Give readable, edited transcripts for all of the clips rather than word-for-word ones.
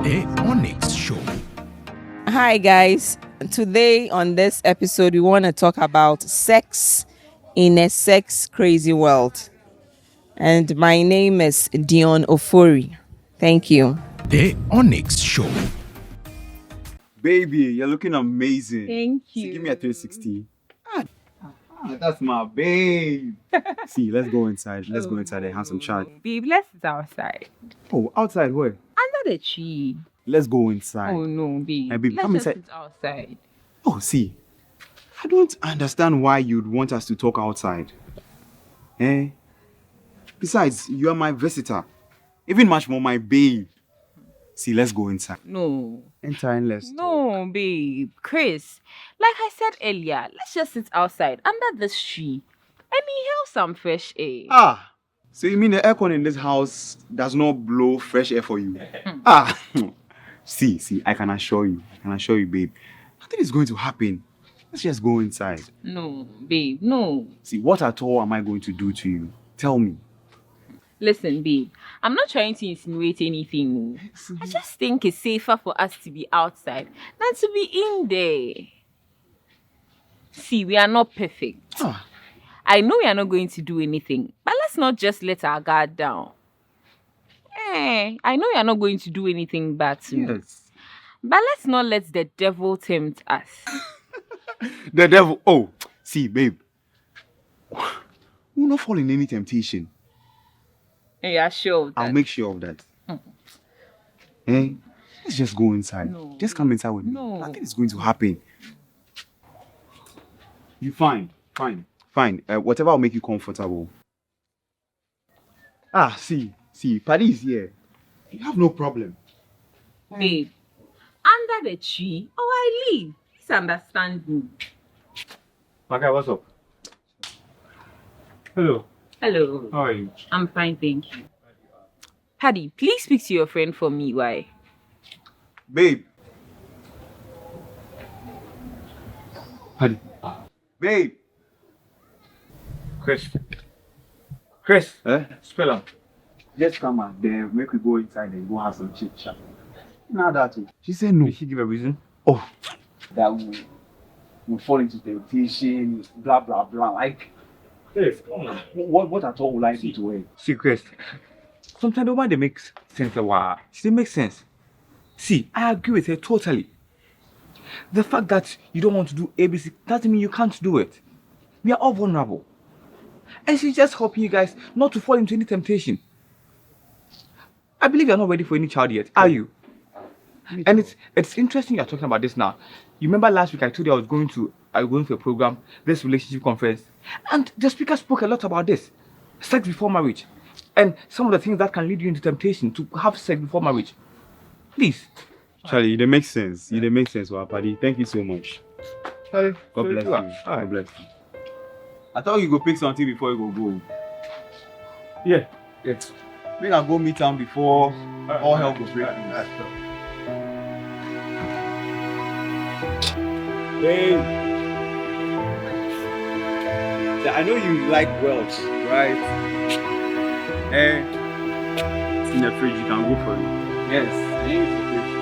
The Onyx Show. Hi guys, today on this episode we want to talk about sex in a sex crazy world. And my name is Dion Ofori. Thank you. The Onyx Show. Baby, you're looking amazing. Thank See, give me a 360. That's my babe. See, let's go inside. Let's go inside and have some chat. Babe, let's sit outside. Oh, outside where? Under the tree. Let's go inside. Oh no, babe. Hey, babe, let's come just inside. sit outside. Oh, see, I don't understand why you'd want us to talk outside. Eh? Besides, you are my visitor. Even much more my babe. See, let's go inside. No. Enter and let's talk. No, babe. Chris, like I said earlier, let's just sit outside under this tree and inhale some fresh air. Ah, so you mean the aircon in this house does not blow fresh air for you? See, I can assure you, babe, nothing is going to happen. Let's just go inside. No, babe, no. See, what at all am I going to do to you? Tell me. Listen, babe, I'm not trying to insinuate anything. I just think it's safer for us to be outside than to be in there. See, we are not perfect. I know we are not going to do anything, but let's not just let our guard down. I know we are not going to do anything bad to me. Yes. But let's not let the devil tempt us. The devil. Oh, see, babe. We'll not fall in any temptation. Yeah, sure. I'll make sure of that. Let's just go inside. No. Just come inside with me. No. Nothing is going to happen. You fine. Whatever will make you comfortable. See, Paddy is here. You have no problem. Babe, under the tree, I leave. Please understand me. Okay, what's up? Hello. Hello. How are you? I'm fine, thank you. Paddy, please speak to your friend for me. Why? Babe. Paddy. Babe. Chris. Spell out. Just come out there, make we go inside and go have some chit chat. Now that she said no. Did she give a reason? Oh, that we fall into temptation, blah blah blah. Like, Yes, come on. what at all will I do to her? See, Chris. Sometimes the woman they makes sense a while. She makes sense. See, I agree with her totally. The fact that you don't want to do ABC doesn't mean you can't do it. We are all vulnerable. And she's just helping you guys not to fall into any temptation. I believe you're not ready for any child yet, are you? And it's interesting you're talking about this now. You remember last week I told you I was going for a program, this relationship conference, and the speaker spoke a lot about this. Sex before marriage. And some of the things that can lead you into temptation to have sex before marriage. Please. Charlie, it makes sense. It makes sense, Paddy. Thank you so much. Charlie, God bless you. God bless you. I thought you go pick something before you go. Yeah. Make I go meet town before all hell goes break loose. Hey. So I know you like Welch, right? It's in the fridge, you can go for it. Yes, I think it's the fridge.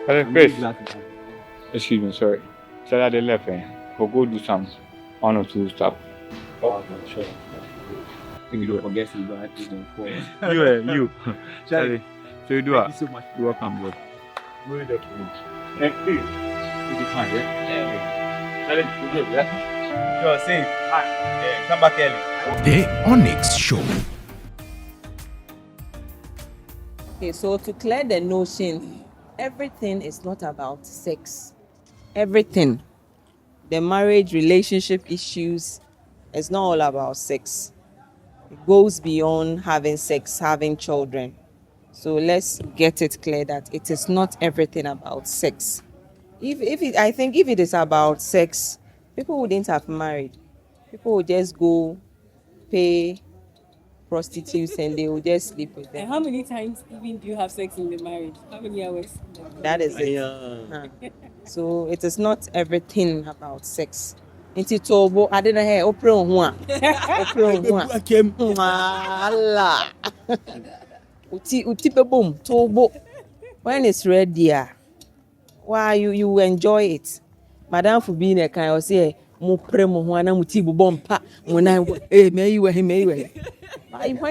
Hello, Chris. Excuse me, sorry. So that they left, we'll go do some 1 or 2 stuff. Oh, sure. You do it. Forget you don't have to do it. You. Charlie. So you do it. Thank you so much. You're welcome, bro. Thank you. You'll be fine, yeah? Charlie, you good, yeah? Sure, safe. Yeah, come back early. The Onyx Show. Okay, so to clear the notion, everything is not about sex. Everything. The marriage, relationship issues, it's not all about sex. It goes beyond having sex, having children. So let's get it clear that it is not everything about sex. I think if it is about sex, people wouldn't have married. People will just go pay prostitutes and they will just sleep with And them. how many times even do you have sex in the marriage? How many hours? That is it. So it is not everything about sex. Nti tobo ade na he opre ho a. Opre ho a. Wala. Uti bebom tobo. When it's ready, why you enjoy it. Madam for being a kind of say mo pre mo ho na mo ti bobom pa mo na may you when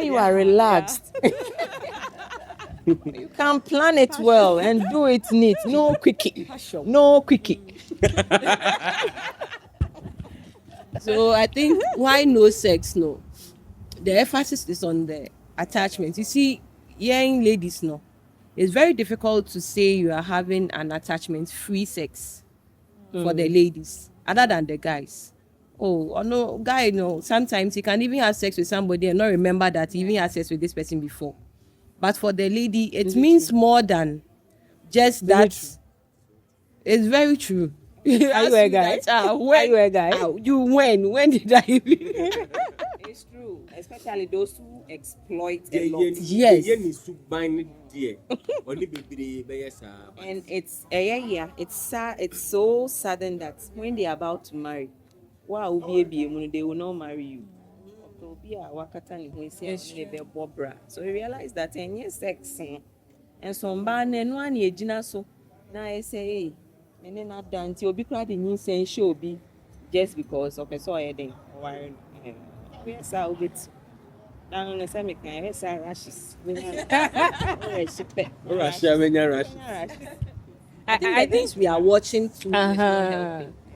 you are relaxed. You can plan it well and do it neat. No quickie. No quickie. So I think why no sex? No, the emphasis is on the attachment. You see, young ladies, no, it's very difficult to say you are having an attachment-free sex for the ladies, other than the guys. Oh, no, guy, no. Sometimes he can even have sex with somebody and not remember that he even had sex with this person before. But for the lady, it means more than just that. It's very true. Are you a guy? Are you a guy? You when? When did I even? It's true, especially those who exploit a lot. Yes. And it's so sudden that when they are about to marry, wow, they will not marry you. So you realize that 10 years sex and some ban and one year so now I say hey, and then not done till be cried in you saying show be just because of a so heading or yes I'll get down on the semi can yes I rashes. I think we are watching too.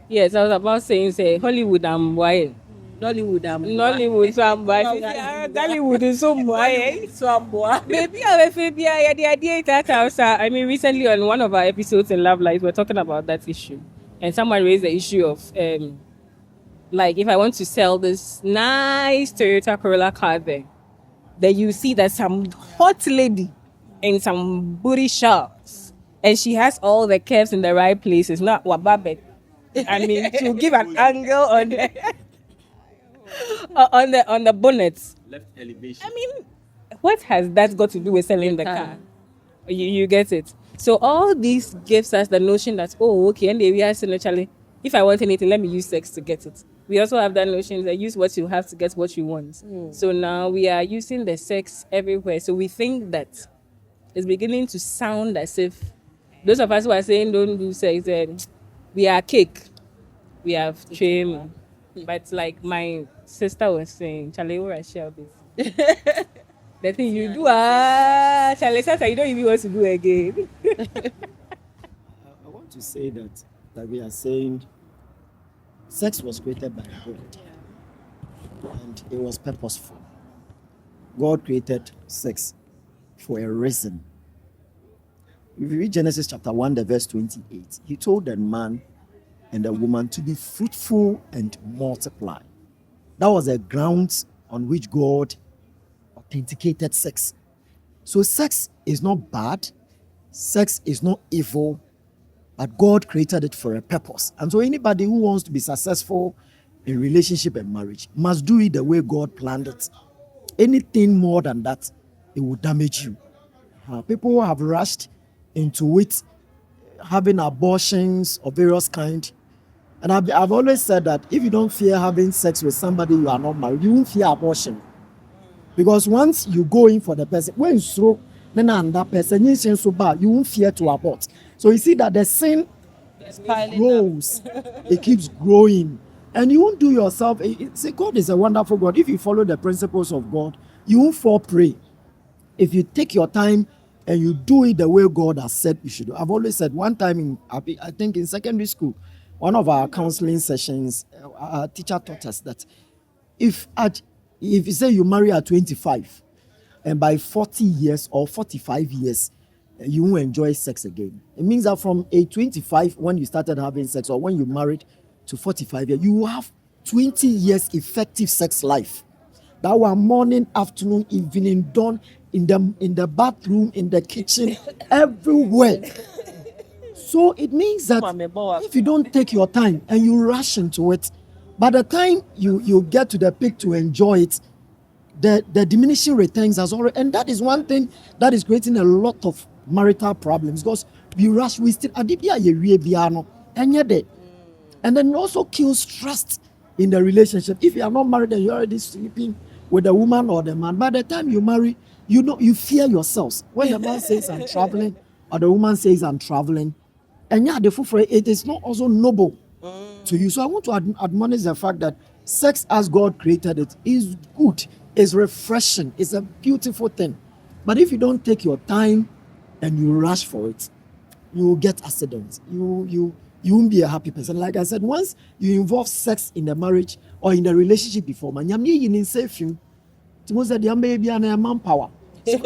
Yes, I was about saying, say Hollywood and why. Nollywood, Hollywood is so boy. Maybe the idea that I mean, recently on one of our episodes in Love Life, we're talking about that issue, and someone raised the issue of like if I want to sell this nice Toyota Corolla car there, then you see that some hot lady in some booty shots, and she has all the curves in the right places, not wababe. I mean, to give an angle on the on the bonnet. Left elevation. I mean, what has that got to do with selling the car? You get it. So all this gives us the notion that okay, and we are actually, if I want anything, let me use sex to get it. We also have that notion that use what you have to get what you want. So now we are using the sex everywhere. So we think that it's beginning to sound as if those of us who are saying don't do sex, we are cake, we have trim. But like my sister was saying, Charlie, where shall be? The thing you do, Charlie says you don't even want to do again. I want to say that we are saying sex was created by God and it was purposeful. God created sex for a reason. If you read Genesis chapter 1, the verse 28, he told the man and the woman to be fruitful and multiply. That was the grounds on which God authenticated sex. So sex is not bad, sex is not evil, but God created it for a purpose. And so anybody who wants to be successful in relationship and marriage must do it the way God planned it. Anything more than that, it will damage you. People have rushed into it, having abortions of various kinds. And I've always said that if you don't fear having sex with somebody you are not married, you won't fear abortion. Because once you go in for the person, when you throw that person, you won't fear to abort. So you see that the sin grows, it keeps growing. And you won't do yourself. See, God is a wonderful God. If you follow the principles of God, you won't fall prey. If you take your time and you do it the way God has said you should do. I've always said one time I think in secondary school, one of our counseling sessions, our teacher taught us that if you say you marry at 25 and by 40 years or 45 years, you won't enjoy sex again. It means that from age 25, when you started having sex or when you married to 45 years, you will have 20 years effective sex life. That one morning, afternoon, evening, dawn, in the bathroom, in the kitchen, everywhere. So it means that if you don't take your time and you rush into it, By the time you get to the peak to enjoy it, the diminishing returns has already, and that is one thing that is creating a lot of marital problems because we rush, we still adibia ye biano, and yet and then it also kills trust in the relationship. If you are not married and you're already sleeping with the woman or the man, by the time you marry, you know you fear yourselves. When the man says I'm traveling, or the woman says I'm traveling, and yeah, it is not also noble to you. So I want to admonish the fact that sex as God created it is good, is refreshing, it's a beautiful thing. But if you don't take your time and you rush for it, you will get accidents. You won't be a happy person. Like I said, once you involve sex in the marriage or in the relationship before, man, you in safe you. Most of the baby and a manpower. So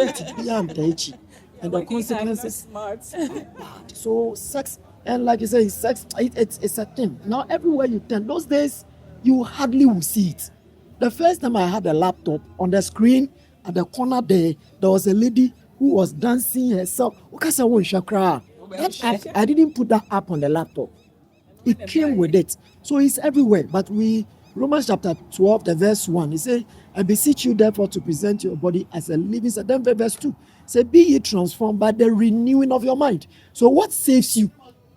and the consequences are bad. So sex, and like you say, sex, it's a thing. Now everywhere you turn, those days you hardly will see it. The first time I had a laptop on the screen at the corner there was a lady who was dancing herself. I didn't put that app on the laptop. It came with it. So it's everywhere. But Romans chapter 12, the verse 1, he says, I beseech you therefore to present your body as a living sacrifice. Then verse 2, say, be ye transformed by the renewing of your mind. So what saves you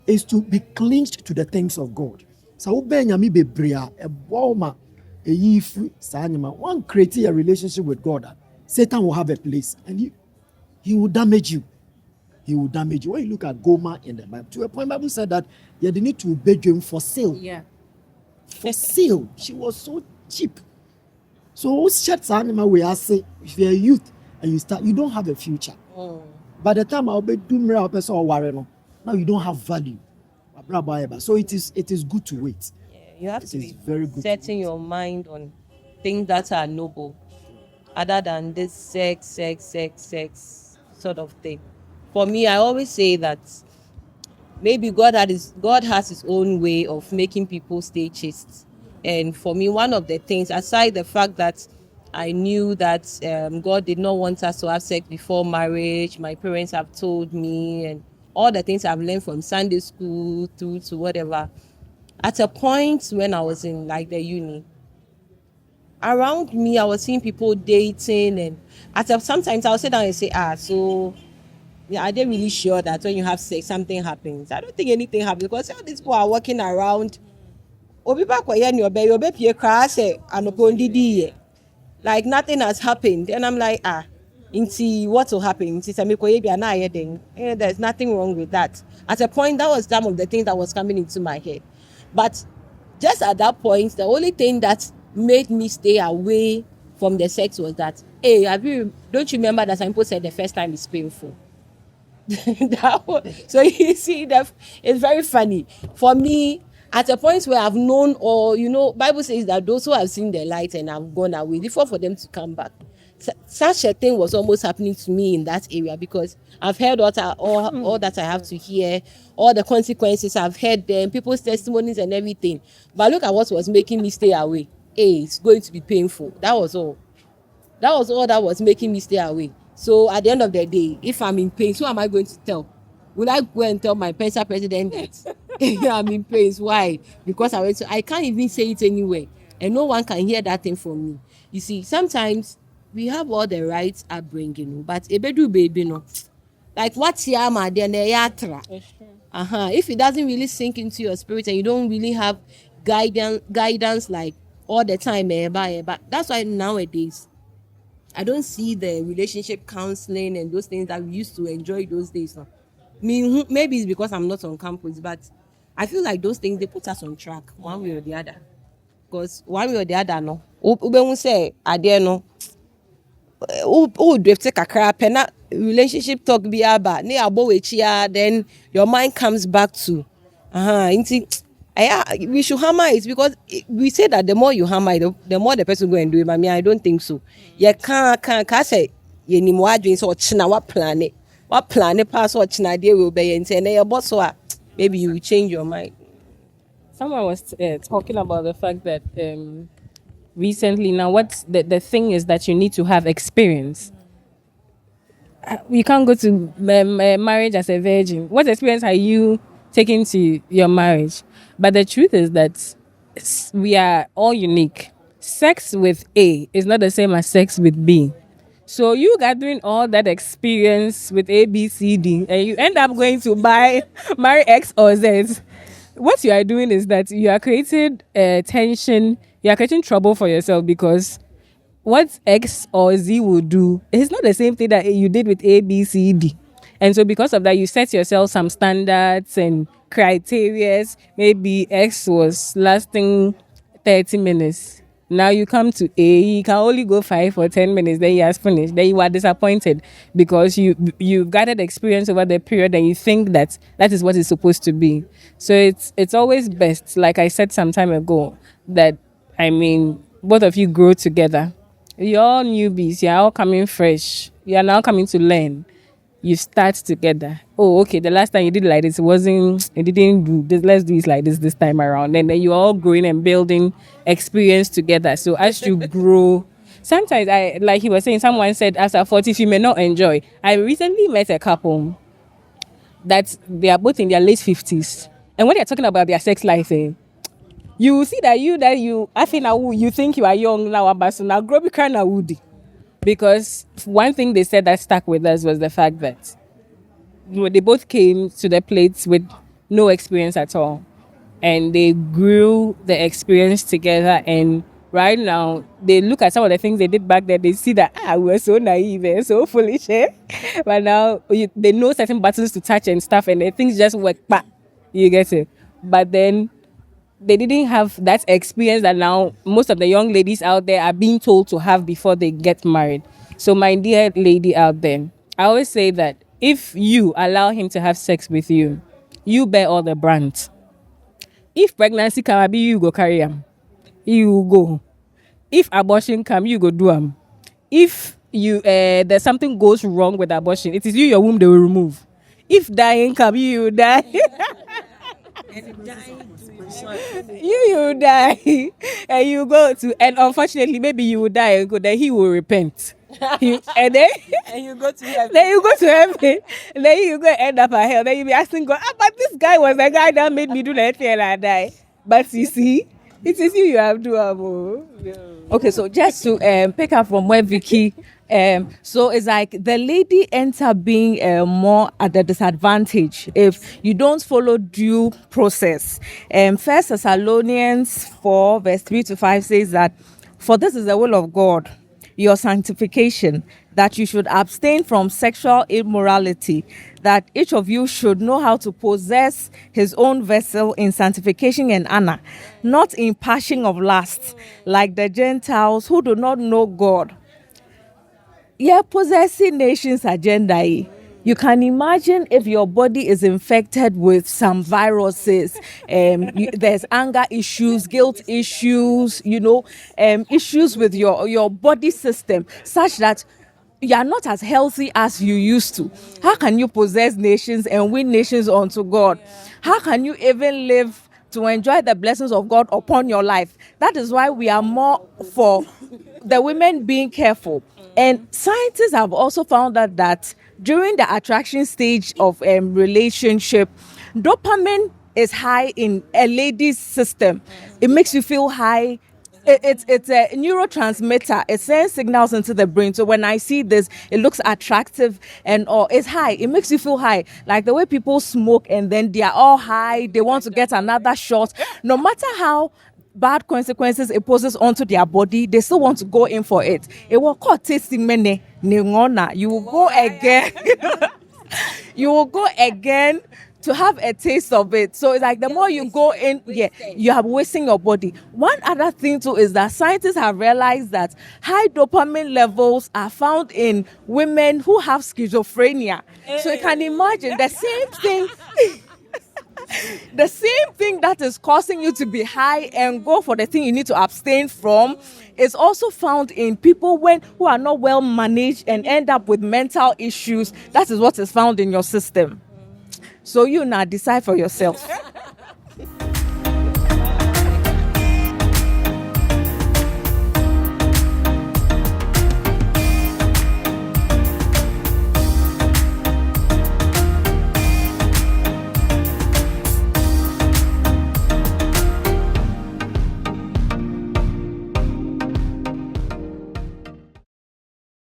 is to be clinged to the things of God. So one creating a relationship with God, Satan will have a place and he will damage you. He will damage you. When you look at Gomer in the Bible, to a point, Bible said that you need to beg him for sale. Yeah. For sale. She was so cheap. So shut animal we are say if you're a youth and you don't have a future. By the time I'll be doing real person or worry now you don't have value. So it is good to wait. Yeah, you have to It is be very good setting your mind on things that are noble, other than this sex sort of thing. For me, I always say that maybe God has his own way of making people stay chaste. And for me, one of the things, aside the fact that I knew that God did not want us to have sex before marriage, my parents have told me, and all the things I've learned from Sunday school through to whatever. At a point when I was in like the uni, around me, I was seeing people dating, and sometimes I'll sit down and say, so yeah, are they really sure that when you have sex, something happens? I don't think anything happens because all these people are walking around. Like nothing has happened. And I'm like, what will happen? There's nothing wrong with that. At a point, that was some of the things that was coming into my head. But just at that point, the only thing that made me stay away from the sex was that, hey, don't you remember that some people said the first time is painful? So you see that it's very funny for me at a point where I've known, or Bible says that those who have seen the light and have gone away before for them to come back. Such a thing was almost happening to me in that area because I've heard all that I have to hear, all the consequences I've heard them, people's testimonies and everything. But look at what was making me stay away. Hey, it's going to be painful. That was all that was making me stay away. So at the end of the day, if I'm in pain, who am I going to tell? Will I go and tell my PENSA president that I'm in pain? Why? Because I can't even say it anywhere. And no one can hear that thing from me. You see, sometimes we have all the right upbringing, but ebedu baby no. Like what's yama then yatra. If it doesn't really sink into your spirit and you don't really have guidance like all the time, but that's why nowadays I don't see the relationship counseling and those things that we used to enjoy those days now. Maybe it's because I'm not on campus, but I feel like those things, they put us on track one way or the other. Because one way or the other, no. Ube say, adere no. Drift kakra pena relationship talk be aba. Ne abo wechia, then your mind comes back to, we should hammer it because we say that the more you hammer it, the more the person go and do it. But I don't think so. You can't say you need more dreams or china what plan pass or china day will be and say your boss so maybe you will change your mind. Someone was talking about the fact that recently now what's the thing is that you need to have experience. You can't go to marriage as a virgin. What experience are you taking to your marriage? But the truth is that we are all unique. Sex with A is not the same as sex with B. So you gathering all that experience with A, B, C, D, and you end up going to marry X or Z. What you are doing is that you are creating tension, you are creating trouble for yourself, because what X or Z will do is not the same thing that you did with A, B, C, D. And so because of that, you set yourself some standards and criteria. Maybe X was lasting 30 minutes. Now you come to A, you can only go 5 or 10 minutes, then he has finished. Then you are disappointed because you've gathered experience over the period and you think that that is what it's supposed to be. So it's always best, like I said some time ago, that both of you grow together. You're all newbies, you're all coming fresh. You are now coming to learn. You start together. Oh, okay, the last time you did like this, it didn't do this. Let's do it like this time around. And then you're all growing and building experience together. So as you grow, sometimes like he was saying, someone said, as a 40, you may not enjoy. I recently met a couple that they are both in their late 50s. And when they're talking about their sex life, you will see that I think now you think you are young now, but so now grow kind of woody. Because one thing they said that stuck with us was the fact that they both came to the plates with no experience at all. And they grew the experience together. And right now, they look at some of the things they did back then. They see that, we were so naive and so foolish. But now, they know certain buttons to touch and stuff. And things just work back. You get it? But then, they didn't have that experience that now most of the young ladies out there are being told to have before they get married. So my dear lady out there, I always say that if you allow him to have sex with you, you bear all the brunt. If pregnancy come, you go carry him. You go. If abortion come, you go do him. If there's something goes wrong with abortion, it is you, your womb they will remove. If dying come, you die. You die and you go to, and unfortunately maybe you will die and go, then he will repent. And then you go to heaven. Then you go to heaven. Then you go end up at hell. Then you be asking God, but this guy was the guy that made me do that thing and I die. But you see, it is you have to have. Okay, so just to pick up from where Vicky, so it's like the lady ends up being more at the disadvantage if you don't follow due process. First Thessalonians 4 verse 3-5 says that, for this is the will of God, your sanctification, that you should abstain from sexual immorality, that each of you should know how to possess his own vessel in sanctification and honor, not in passion of lust, like the Gentiles who do not know God. Yeah, possessing nations agenda. You can imagine if your body is infected with some viruses, there's anger issues, guilt issues, issues with your body system, such that you are not as healthy as you used to. How can you possess nations and win nations unto God? How can you even live to enjoy the blessings of God upon your life? That is why we are more for the women being careful. And scientists have also found out that during the attraction stage of relationship, dopamine is high in a lady's system. It makes you feel high. It's a neurotransmitter. It sends signals into the brain. So when I see this, it looks attractive it's high. It makes you feel high. Like the way people smoke and then they are all high. They want to get another shot. No matter how bad consequences it poses onto their body, they still want to go in for it. It will call tasting mene. You will go again. You will go again to have a taste of it. So it's like the more you go in, you are wasting your body. One other thing too is that scientists have realized that high dopamine levels are found in women who have schizophrenia. So you can imagine the same thing. The same thing that is causing you to be high and go for the thing you need to abstain from is also found in people who are not well managed and end up with mental issues. That is what is found in your system. So you now decide for yourself.